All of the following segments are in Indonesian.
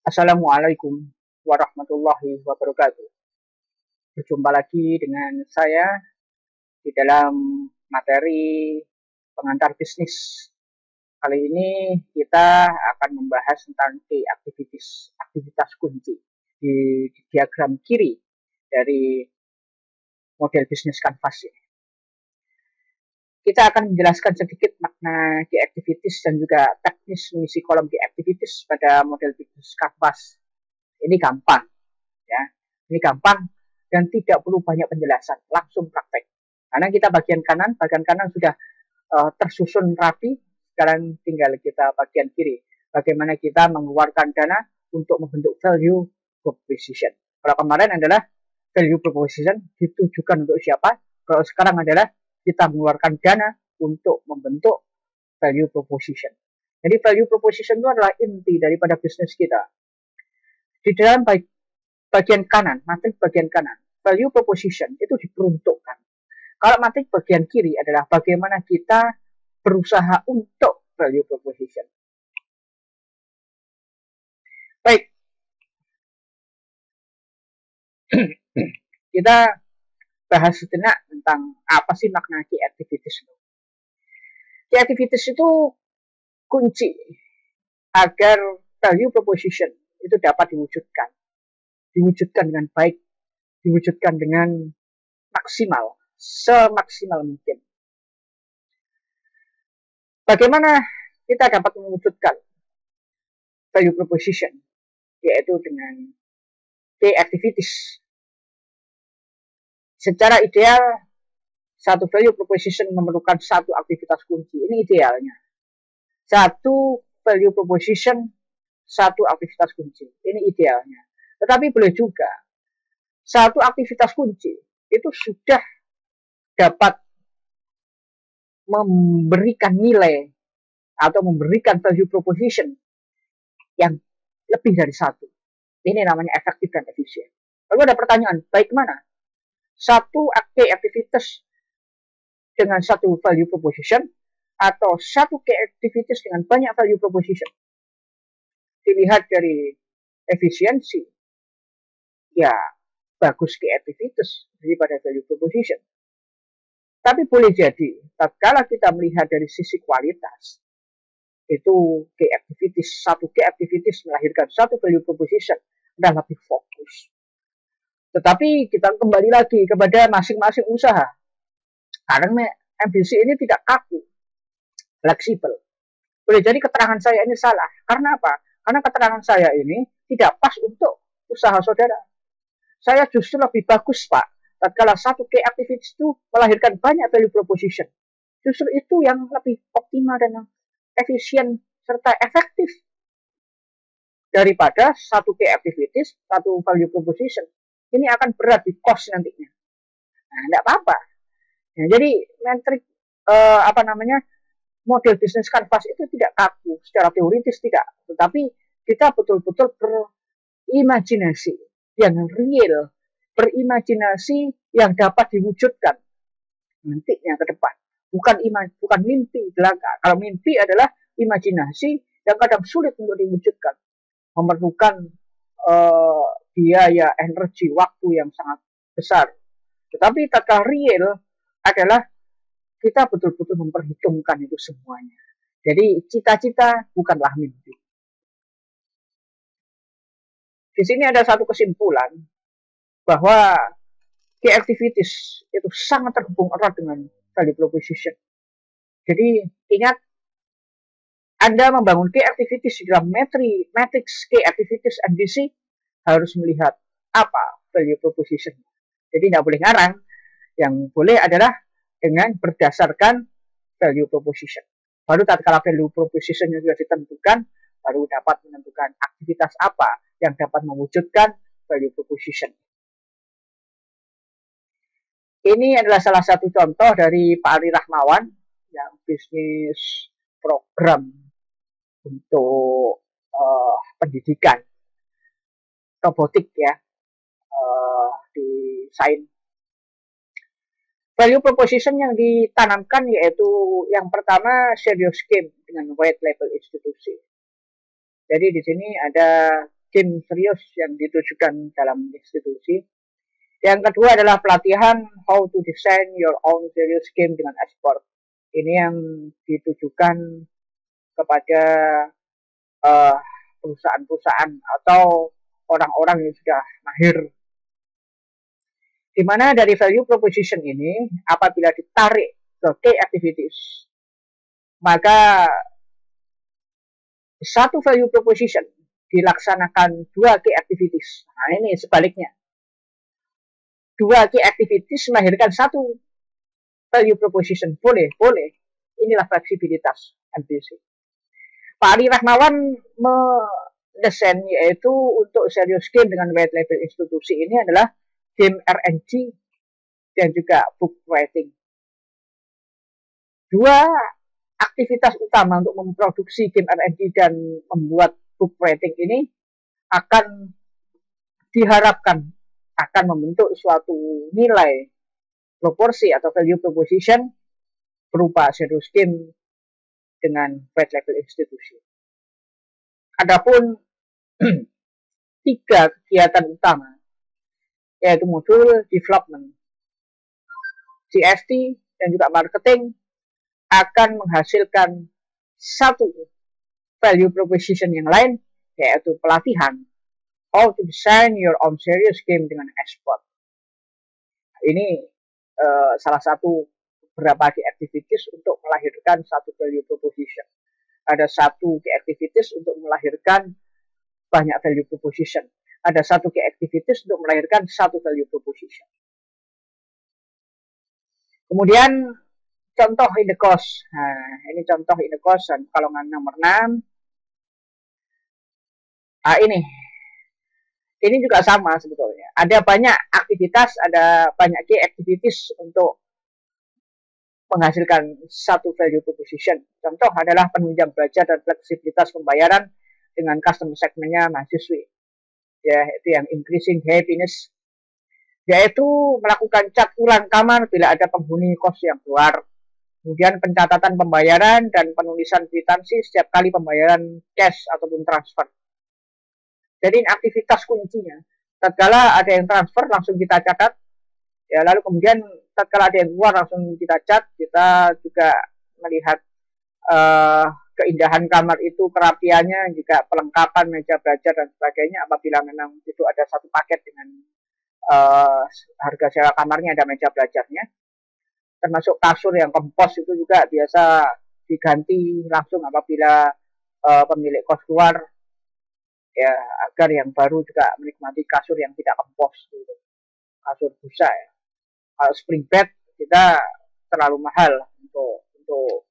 Assalamualaikum warahmatullahi wabarakatuh. Berjumpa lagi dengan saya di dalam materi pengantar bisnis. Kali ini kita akan membahas tentang key activities, aktivitas kunci di diagram kiri dari model bisnis kanvas ini. Kita akan menjelaskan sedikit makna key activities dan juga teknis mengisi kolom key activities pada model bisnis kanvas. Ini gampang, ya. Ini gampang dan tidak perlu banyak penjelasan, langsung praktek. Karena kita bagian kanan sudah tersusun rapi. Sekarang tinggal kita bagian kiri. Bagaimana kita mengeluarkan dana untuk membentuk value proposition. Kalau kemarin adalah value proposition ditujukan untuk siapa? Kalau sekarang adalah kita mengeluarkan dana untuk membentuk value proposition. Jadi value proposition itu adalah inti daripada bisnis kita. Di dalam bagian kanan, matrik bagian kanan, value proposition itu diperuntukkan. Kalau matrik bagian kiri adalah bagaimana kita berusaha untuk value proposition. Baik, kita bahas sejenak tentang apa sih makna key activities itu. Key activities itu kunci agar value proposition itu dapat diwujudkan dengan baik, diwujudkan dengan maksimal, semaksimal mungkin. Bagaimana kita dapat mewujudkan value proposition, yaitu dengan key activities. Secara ideal, satu value proposition memerlukan satu aktivitas kunci. Ini idealnya. Satu value proposition, satu aktivitas kunci. Ini idealnya. Tetapi boleh juga satu aktivitas kunci itu sudah dapat memberikan nilai atau memberikan value proposition yang lebih dari satu. Ini namanya efektif dan efisien. Lalu ada pertanyaan, baik mana? Satu key activities dengan satu value proposition atau satu key activities dengan banyak value proposition? Dilihat dari efisiensi, ya bagus key activities daripada value proposition. Tapi boleh jadi, tatkala kita melihat dari sisi kualitas, itu key activities, satu key activities melahirkan satu value proposition dan lebih fokus. Tetapi kita kembali lagi kepada masing-masing usaha. Karena MBC ini tidak kaku, fleksibel. Boleh jadi keterangan saya ini salah. Karena apa? Karena keterangan saya ini tidak pas untuk usaha saudara. Saya justru lebih bagus, Pak, tatkala satu key activities itu melahirkan banyak value proposition. Justru itu yang lebih optimal dan efisien serta efektif daripada satu key activities, satu value proposition. Ini akan berat di cost nantinya. Nah, tidak apa-apa. Nah, jadi metrik model bisnis kanvas itu tidak kaku, secara teoritis tidak, tetapi kita betul-betul berimajinasi yang real, berimajinasi yang dapat diwujudkan nantinya ke depan. Bukan mimpi belaka. Kalau mimpi adalah imajinasi yang kadang sulit untuk diwujudkan, memerlukan biaya, energi, waktu yang sangat besar. Tetapi tatkala real adalah kita betul-betul memperhitungkan itu semuanya. Jadi cita-cita bukanlah mimpi. Di sini ada satu kesimpulan bahwa key activities itu sangat terhubung erat dengan value proposition. Jadi ingat, Anda membangun key activities di dalam matrix key activities MBC harus melihat apa value proposition. Jadi tidak boleh ngarang. Yang boleh adalah dengan berdasarkan value proposition. Baru tatkala value proposition yang sudah ditentukan, baru dapat menentukan aktivitas apa yang dapat mewujudkan value proposition. Ini adalah salah satu contoh dari Pak Ali Rahmawan yang bisnis program untuk pendidikan robotik ya, di Sains. Value proposition yang ditanamkan yaitu yang pertama serious game dengan white label institusi. Jadi di sini ada game serius yang ditujukan dalam institusi. Yang kedua adalah pelatihan how to design your own serious game dengan e-sport. Ini yang ditujukan kepada perusahaan-perusahaan atau orang-orang yang sudah mahir. Di mana dari value proposition ini, apabila ditarik ke key activities, maka satu value proposition dilaksanakan 2 key activities. Nah, ini sebaliknya. 2 key activities melahirkan 1 value proposition. Boleh. Inilah fleksibilitas MPC. Pak Ali Rahmawan mendesain yaitu untuk serious game dengan white label institusi ini adalah game RNG dan juga book writing. 2 aktivitas utama untuk memproduksi game RNG dan membuat book writing ini akan diharapkan akan membentuk suatu nilai proporsi atau value proposition berupa serious game dengan white label institusi. Adapun 3 kegiatan utama yaitu modul development, CST, dan juga marketing akan menghasilkan 1 value proposition yang lain yaitu pelatihan how to design your own serious game dengan e-sport. Ini salah satu beberapa key activities untuk melahirkan 1 value proposition. Ada 1 key activities untuk melahirkan banyak value proposition. Ada 1 key activities untuk melahirkan 1 value proposition. Kemudian contoh in the course. Nah, ini contoh in the course kolongan nomor 6. Nah, ini juga sama sebetulnya. Ada banyak aktivitas, ada banyak key activities untuk menghasilkan 1 value proposition. Contoh adalah penunjang belajar dan fleksibilitas pembayaran dengan customer segmennya mahasiswi. Yaitu yang increasing happiness, yaitu melakukan cat ulang kamar bila ada penghuni kos yang keluar. Kemudian pencatatan pembayaran dan penulisan kwitansi setiap kali pembayaran cash ataupun transfer. Jadi ini aktivitas kuncinya. Tatkala ada yang transfer langsung kita catat. Ya, lalu kemudian tatkala ada yang keluar langsung kita cat. Kita juga melihat keindahan kamar itu, kerapiannya, juga pelengkapan meja belajar dan sebagainya. Apabila memang itu ada 1 paket dengan harga sewa kamarnya, ada meja belajarnya. Termasuk kasur yang kempos itu juga biasa diganti langsung apabila pemilik kos keluar, ya, agar yang baru juga menikmati kasur yang tidak kempos gitu. Kasur busa ya. Kalau spring bed kita terlalu mahal untuk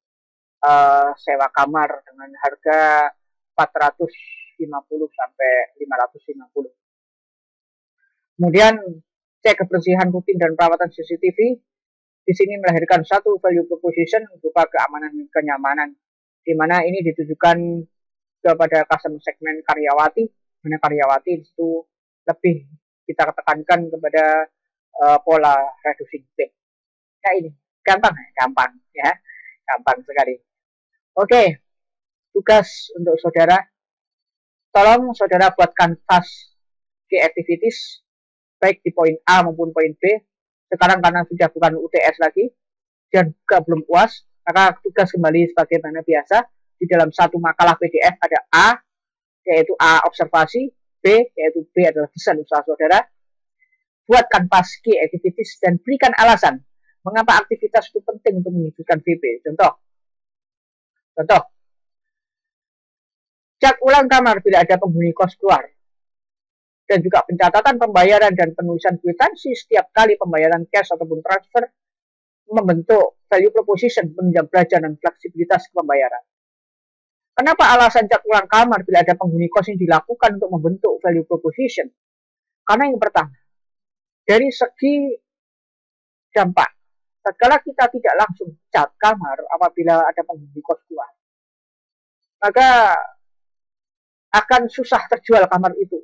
sewa kamar dengan harga 450 sampai 550. Kemudian cek kebersihan rutin dan perawatan CCTV. Di sini melahirkan 1 value proposition berupa keamanan dan kenyamanan, di mana ini ditujukan kepada customer segmen karyawati, mana karyawati itu lebih kita tekankan kepada pola reducing pain. Nah, ini gampang ya, gampang sekali. Oke, tugas untuk saudara, tolong saudara buatkan task key activities baik di poin A maupun poin B. Sekarang karena sudah bukan UTS lagi dan juga belum UAS, maka tugas kembali sebagaimana biasa. Di dalam 1 makalah PDF ada A, yaitu A observasi, B, yaitu B adalah desain usaha saudara. Buatkan task key activities dan berikan alasan mengapa aktivitas itu penting untuk mewujudkan VP. Contoh, cat ulang kamar bila ada penghuni kos keluar. Dan juga pencatatan pembayaran dan penulisan kwitansi setiap kali pembayaran cash ataupun transfer membentuk value proposition penunjang belajar dan fleksibilitas pembayaran. Kenapa alasan cat ulang kamar bila ada penghuni kos yang dilakukan untuk membentuk value proposition? Karena yang pertama, dari segi dampak, tatkala kita tidak langsung cat kamar apabila ada penghuni kos keluar, maka akan susah terjual kamar itu.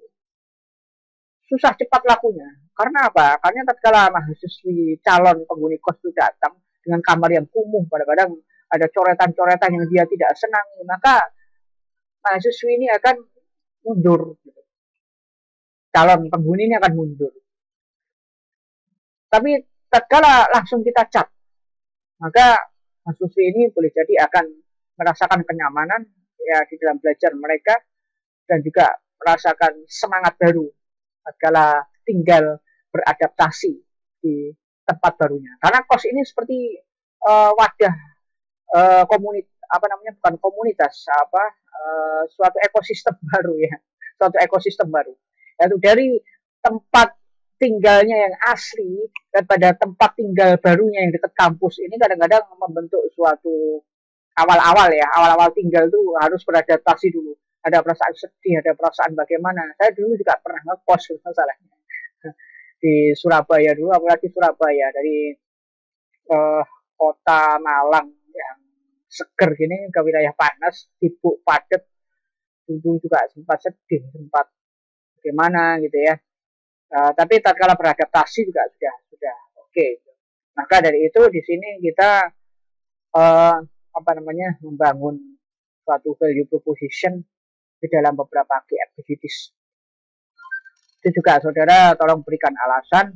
Susah cepat lakunya. Karena apa? Karena tatkala mahasiswi calon penghuni kos itu datang dengan kamar yang kumuh, kadang-kadang ada coretan-coretan yang dia tidak senangi, maka mahasiswi ini akan mundur. calon penghuni ini akan mundur. Tapi tatkala langsung kita cap, maka mahasiswa ini boleh jadi akan merasakan kenyamanan ya di dalam belajar mereka dan juga merasakan semangat baru tatkala tinggal beradaptasi di tempat barunya. Karena kos ini seperti wadah bukan komunitas suatu ekosistem baru ya, suatu ekosistem baru. Yaitu dari tempat tinggalnya yang asli dan pada tempat tinggal barunya yang dekat kampus ini kadang-kadang membentuk suatu awal-awal tinggal tuh harus beradaptasi dulu. Ada perasaan sedih, ada perasaan bagaimana. Saya dulu juga pernah ngekos masalahnya di Surabaya dulu, apalagi Surabaya dari kota Malang yang seger gini ke wilayah panas, sibuk padat, dulu juga sempat sedih, sempat bagaimana gitu ya. Tapi tatkala beradaptasi juga sudah oke. Maka dari itu di sini kita membangun suatu value proposition di dalam beberapa key activities. Itu juga saudara tolong berikan alasan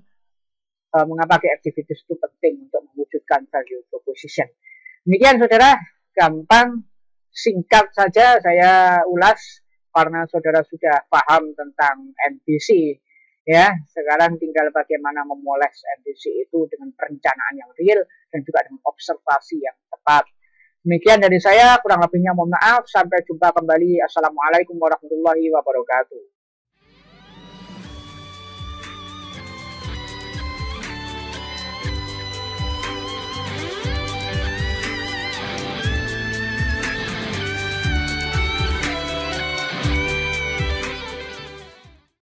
mengapa key activities itu penting untuk mewujudkan value proposition. Demikian saudara, gampang, singkat saja saya ulas karena saudara sudah paham tentang MBC. Ya, sekarang tinggal bagaimana memoles MBC itu dengan perencanaan yang real dan juga dengan observasi yang tepat. Demikian dari saya, kurang lebihnya mohon maaf. Sampai jumpa kembali. Assalamualaikum warahmatullahi wabarakatuh.